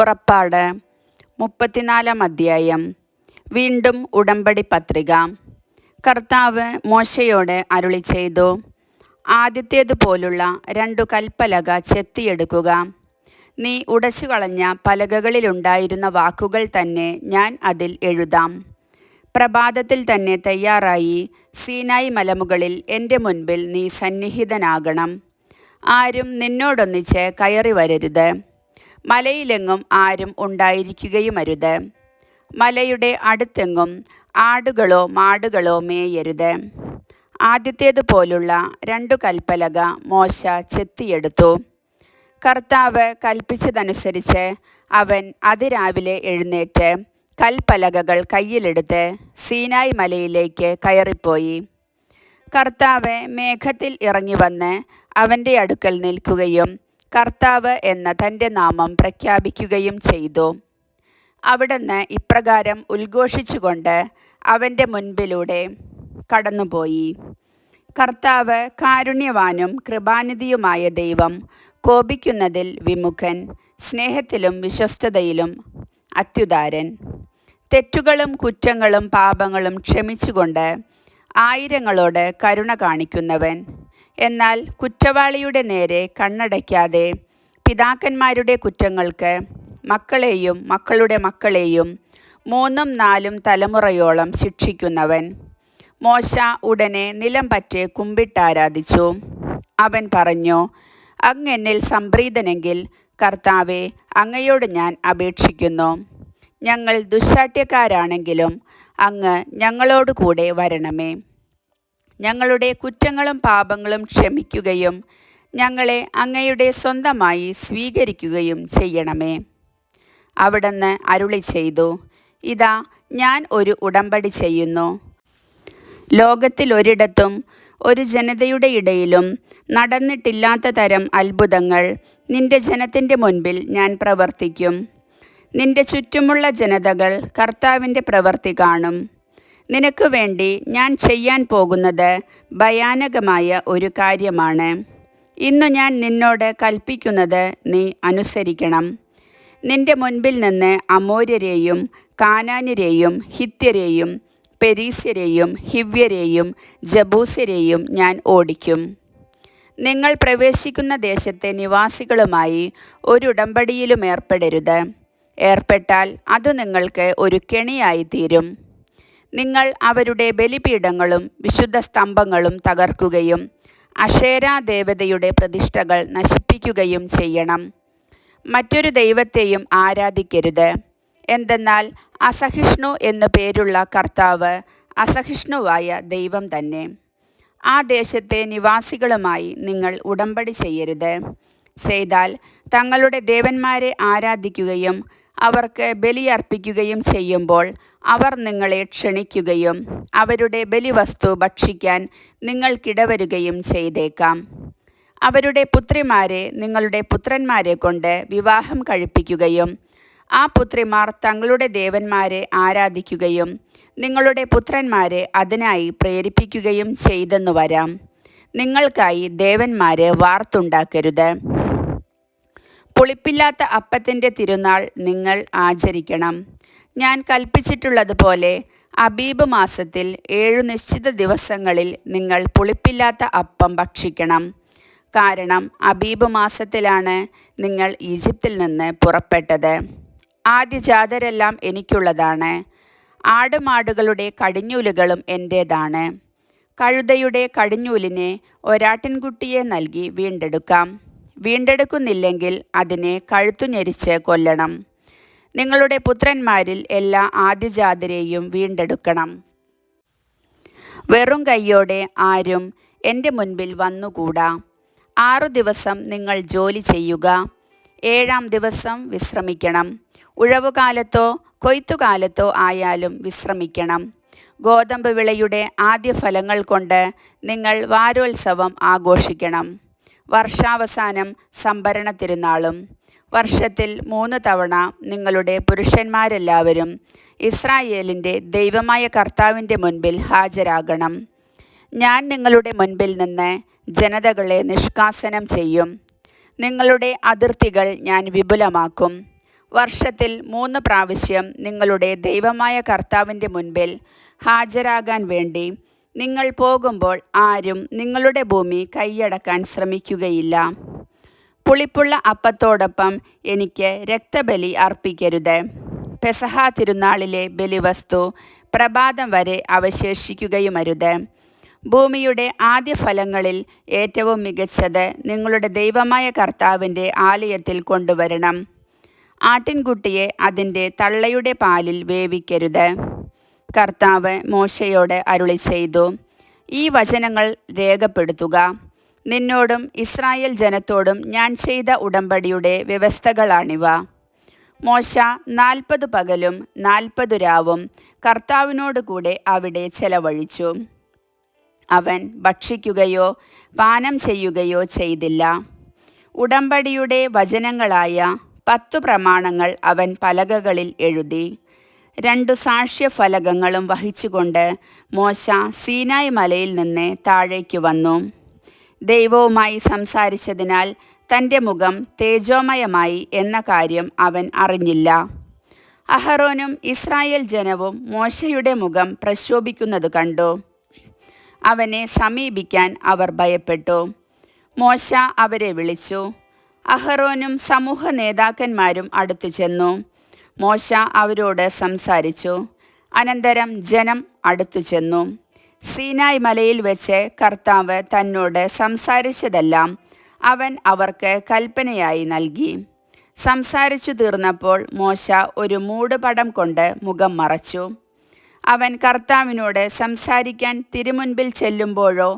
പുറപ്പാട് 34-ാം അധ്യായം. വീണ്ടും ഉടമ്പടി പത്രിക. കർത്താവ് മോശയോട് അരുളിച്ചെയ്തു, ആദ്യത്തേതുപോലുള്ള 2 കൽപ്പലക ചെത്തിയെടുക്കുക. നീ ഉടച്ചുകളഞ്ഞ പലകകളിലുണ്ടായിരുന്ന വാക്കുകൾ തന്നെ ഞാൻ അതിൽ എഴുതാം. പ്രഭാതത്തിൽ തന്നെ തയ്യാറായി സീനായി മലമുകളിൽ എൻ്റെ മുൻപിൽ നീ സന്നിഹിതനാകണം. ആരും നിന്നോടൊന്നിച്ച് കയറി വരരുത്. മലയിലെങ്ങും ആരും ഉണ്ടായിരിക്കുകയുമരുത്. മലയുടെ അടുത്തെങ്ങും ആടുകളോ മാടുകളോ മേയരുത്. ആദ്യത്തേതുപോലുള്ള 2 കൽപ്പലക മോശ ചെത്തിയെടുത്തു. കർത്താവ് കൽപ്പിച്ചതനുസരിച്ച് അവൻ അതിരാവിലെ എഴുന്നേറ്റ് കൽപ്പലകകൾ കയ്യിലെടുത്ത് സീനായി മലയിലേക്ക് കയറിപ്പോയി. കർത്താവ് മേഘത്തിൽ ഇറങ്ങി വന്ന് അവൻ്റെ അടുക്കൽ നിൽക്കുകയും കർത്താവ് എന്ന തൻ്റെ നാമം പ്രഖ്യാപിക്കുകയും ചെയ്തു. അവിടുന്ന് ഇപ്രകാരം ഉദ്ഘോഷിച്ചുകൊണ്ട് അവൻ്റെ മുൻപിലൂടെ കടന്നുപോയി. കർത്താവ് കാരുണ്യവാനും കൃപാനിധിയുമായ ദൈവം, കോപിക്കുന്നതിൽ വിമുഖൻ, സ്നേഹത്തിലും വിശ്വസ്തതയിലും അത്യുദാരൻ, തെറ്റുകളും കുറ്റങ്ങളും പാപങ്ങളും ക്ഷമിച്ചുകൊണ്ട് ആയിരങ്ങളോട് കരുണ കാണിക്കുന്നവൻ, എന്നാൽ കുറ്റവാളിയുടെ നേരെ കണ്ണടയ്ക്കാതെ പിതാക്കന്മാരുടെ കുറ്റങ്ങൾക്ക് മക്കളെയും മക്കളുടെ മക്കളെയും 3 4 തലമുറയോളം ശിക്ഷിക്കുന്നവൻ. മോശ ഉടനെ നിലം പറ്റി കുമ്പിട്ടാരാധിച്ചു. അവൻ പറഞ്ഞു, അങ്ങ് എന്നിൽ സംപ്രീതനെങ്കിൽ കർത്താവേ, അങ്ങയോട് ഞാൻ അപേക്ഷിക്കുന്നു. ഞങ്ങൾ ദുശ്ശാഠ്യക്കാരാണെങ്കിലും അങ്ങ് ഞങ്ങളോട് കൂടെ വരണമേ. ഞങ്ങളുടെ കുറ്റങ്ങളും പാപങ്ങളും ക്ഷമിക്കുകയും ഞങ്ങളെ അങ്ങയുടെ സ്വന്തമായി സ്വീകരിക്കുകയും ചെയ്യണമേ. അവിടുന്ന് അരുളിച്ചെയ്തു, ഇതാ ഞാൻ ഒരു ഉടമ്പടി ചെയ്യുന്നു. ലോകത്തിലൊരിടത്തും ഒരു ജനതയുടെ ഇടയിലും നടന്നിട്ടില്ലാത്ത തരം അത്ഭുതങ്ങൾ നിന്റെ ജനത്തിൻ്റെ മുൻപിൽ ഞാൻ പ്രവർത്തിക്കും. നിന്റെ ചുറ്റുമുള്ള ജനതകൾ കർത്താവിൻ്റെ പ്രവൃത്തി കാണും. നിനക്ക് വേണ്ടി ഞാൻ ചെയ്യാൻ പോകുന്നത് ഭയാനകമായ ഒരു കാര്യമാണ്. ഇന്നു ഞാൻ നിന്നോട് കൽപ്പിക്കുന്നത് നീ അനുസരിക്കണം. നിന്റെ മുൻപിൽ നിന്ന് അമോര്യരെയും കാനാന്യരെയും ഹിത്യരെയും പെരീസ്യരെയും ഹിവ്യരെയും ജബൂസ്യരെയും ഞാൻ ഓടിക്കും. നിങ്ങൾ പ്രവേശിക്കുന്ന ദേശത്തെ നിവാസികളുമായി ഒരു ഉടമ്പടിയിലും ഏർപ്പെടരുത്. ഏർപ്പെട്ടാൽ അത് നിങ്ങൾക്ക് ഒരു കെണിയായിത്തീരും. നിങ്ങൾ അവരുടെ ബലിപീഠങ്ങളും വിശുദ്ധ സ്തംഭങ്ങളും തകർക്കുകയും അശേരാ ദേവതയുടെ പ്രതിഷ്ഠകൾ നശിപ്പിക്കുകയും ചെയ്യണം. മറ്റൊരു ദൈവത്തെയും ആരാധിക്കരുത്. എന്തെന്നാൽ അസഹിഷ്ണു എന്നു പേരുള്ള കർത്താവ് അസഹിഷ്ണുവായ ദൈവം തന്നെ. ആ ദേശത്തെ നിവാസികളുമായി നിങ്ങൾ ഉടമ്പടി ചെയ്യരുത്. ചെയ്താൽ തങ്ങളുടെ ദേവന്മാരെ ആരാധിക്കുകയും അവർക്ക് ബലിയർപ്പിക്കുകയും ചെയ്യുമ്പോൾ അവർ നിങ്ങളെ ക്ഷണിക്കുകയും അവരുടെ ബലിവസ്തു ഭക്ഷിക്കാൻ നിങ്ങൾക്കിടവരുകയും ചെയ്തേക്കാം. അവരുടെ പുത്രിമാരെ നിങ്ങളുടെ പുത്രന്മാരെ കൊണ്ട് വിവാഹം കഴിപ്പിക്കുകയും ആ പുത്രിമാർ തങ്ങളുടെ ദേവന്മാരെ ആരാധിക്കുകയും നിങ്ങളുടെ പുത്രന്മാരെ അതിനായി പ്രേരിപ്പിക്കുകയും ചെയ്തെന്നു വരാം. നിങ്ങൾക്കായി ദേവന്മാരെ വാർത്തുണ്ടാക്കരുത്. പുളിപ്പില്ലാത്ത അപ്പത്തിൻ്റെ തിരുനാൾ നിങ്ങൾ ആചരിക്കണം. ഞാൻ കൽപ്പിച്ചിട്ടുള്ളതുപോലെ അബീബ് മാസത്തിൽ 7 നിശ്ചിത ദിവസങ്ങളിൽ നിങ്ങൾ പുളിപ്പില്ലാത്ത അപ്പം ഭക്ഷിക്കണം. കാരണം അബീബ് മാസത്തിലാണ് നിങ്ങൾ ഈജിപ്തിൽ നിന്ന് പുറപ്പെട്ടത്. ആദ്യജാതരെല്ലാം എനിക്കുള്ളതാണ്. ആടുമാടുകളുടെ കടിഞ്ഞൂലുകളും എൻ്റേതാണ്. കഴുതയുടെ കടിഞ്ഞൂലിനെ ഒരാട്ടിൻകുട്ടിയെ നൽകി വീണ്ടെടുക്കാം. വീണ്ടെടുക്കുന്നില്ലെങ്കിൽ അതിനെ കഴുത്തു ഞെരിച്ച് കൊല്ലണം. നിങ്ങളുടെ പുത്രന്മാരിൽ എല്ലാ ആദ്യജാതരെയും വീണ്ടെടുക്കണം. വെറും കൈയോടെ ആരും എൻ്റെ മുൻപിൽ വന്നുകൂടാ. 6 ദിവസം നിങ്ങൾ ജോലി ചെയ്യുക. 7-ാം ദിവസം വിശ്രമിക്കണം. ഉഴവുകാലത്തോ കൊയ്ത്തുകാലത്തോ ആയാലും വിശ്രമിക്കണം. ഗോതമ്പ് വിളയുടെ ആദ്യ ഫലങ്ങൾ കൊണ്ട് നിങ്ങൾ വാരോത്സവം ആഘോഷിക്കണം. വർഷാവസാനം സംഭരണ തിരുനാളും. വർഷത്തിൽ 3 തവണ നിങ്ങളുടെ പുരുഷന്മാരെല്ലാവരും ഇസ്രായേലിൻ്റെ ദൈവമായ കർത്താവിൻ്റെ മുൻപിൽ ഹാജരാകണം. ഞാൻ നിങ്ങളുടെ മുൻപിൽ നിന്ന് ജനതകളെ നിഷ്കാസനം ചെയ്യും. നിങ്ങളുടെ അതിർത്തികൾ ഞാൻ വിപുലമാക്കും. വർഷത്തിൽ 3 പ്രാവശ്യം നിങ്ങളുടെ ദൈവമായ കർത്താവിൻ്റെ മുൻപിൽ ഹാജരാകാൻ വേണ്ടി നിങ്ങൾ പോകുമ്പോൾ ആരും നിങ്ങളുടെ ഭൂമി കൈയടക്കാൻ ശ്രമിക്കുകയില്ല. പുളിപ്പുള്ള അപ്പത്തോടൊപ്പം എനിക്ക് രക്തബലി അർപ്പിക്കരുത്. പെസഹ തിരുനാളിലെ ബലിവസ്തു പ്രഭാതം വരെ അവശേഷിക്കുകയുമരുത്. ഭൂമിയുടെ ആദ്യ ഫലങ്ങളിൽ ഏറ്റവും മികച്ചത് നിങ്ങളുടെ ദൈവമായ കർത്താവിൻ്റെ ആലയത്തിൽ കൊണ്ടുവരണം. ആട്ടിൻകുട്ടിയെ അതിൻ്റെ തള്ളയുടെ പാലിൽ വേവിക്കരുത്. കർത്താവ് മോശയോട് അരുളി ചെയ്തു, ഈ വചനങ്ങൾ രേഖപ്പെടുത്തുക. നിന്നോടും ഇസ്രായേൽ ജനത്തോടും ഞാൻ ചെയ്ത ഉടമ്പടിയുടെ വ്യവസ്ഥകളാണിവ. മോശ 40 പകലും 40 രാവും കർത്താവിനോട് കൂടെ അവിടെ ചെലവഴിച്ചു. അവൻ ഭക്ഷിക്കുകയോ പാനം ചെയ്യുകയോ ചെയ്തില്ല. ഉടമ്പടിയുടെ വചനങ്ങളായ 10 പ്രമാണങ്ങൾ അവൻ പലകകളിൽ എഴുതി. 2 സാക്ഷ്യഫലകങ്ങളും വഹിച്ചുകൊണ്ട് മോശ സീനായ് മലയിൽ നിന്ന് താഴേക്ക് വന്നു. ദൈവവുമായി സംസാരിച്ചതിനാൽ തൻ്റെ മുഖം തേജോമയമായി എന്ന കാര്യം അവൻ അറിഞ്ഞില്ല. അഹറോനും ഇസ്രായേൽ ജനവും മോശയുടെ മുഖം പ്രശോഭിക്കുന്നത് കണ്ടു. അവനെ സമീപിക്കാൻ അവർ ഭയപ്പെട്ടു. മോശ അവരെ വിളിച്ചു. അഹറോനും സമൂഹ നേതാക്കന്മാരും അടുത്തു ചെന്നു. മോശ അവരോട് സംസാരിച്ചു. അനന്തരം ജനം അടുത്തു ചെന്നു. സീനായ് മലയിൽ വെച്ച് കർത്താവ് തന്നോട് സംസാരിച്ചതെല്ലാം അവൻ അവർക്ക് കൽപ്പനയായി നൽകി. സംസാരിച്ചു തീർന്നപ്പോൾ മോശ ഒരു മൂടുപടം കൊണ്ട് മുഖം മറച്ചു. അവൻ കർത്താവിനോട് സംസാരിക്കാൻ തിരുമുൻപിൽ ചെല്ലുമ്പോഴോ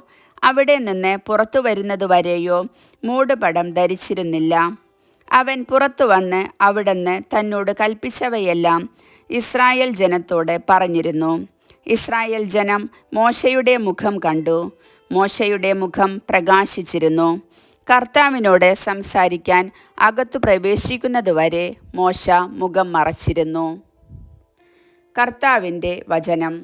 അവിടെ നിന്ന് പുറത്തു വരുന്നതുവരെയോ മൂടുപടം ധരിച്ചിരുന്നില്ല. അവൻ പുറത്തു വന്ന് അവിടുന്ന് തന്നോട് കൽപ്പിച്ചവയെല്ലാം ഇസ്രായേൽ ജനത്തോട് പറഞ്ഞിരുന്നു. ഇസ്രായേൽ ജനം മോശയുടെ മുഖം കണ്ടു. മോശയുടെ മുഖം പ്രകാശിച്ചിരുന്നു. കർത്താവിനോട് സംസാരിക്കാൻ അകത്തു പ്രവേശിക്കുന്നതുവരെ മോശ മുഖം മറച്ചിരുന്നു. കർത്താവിൻ്റെ വചനം.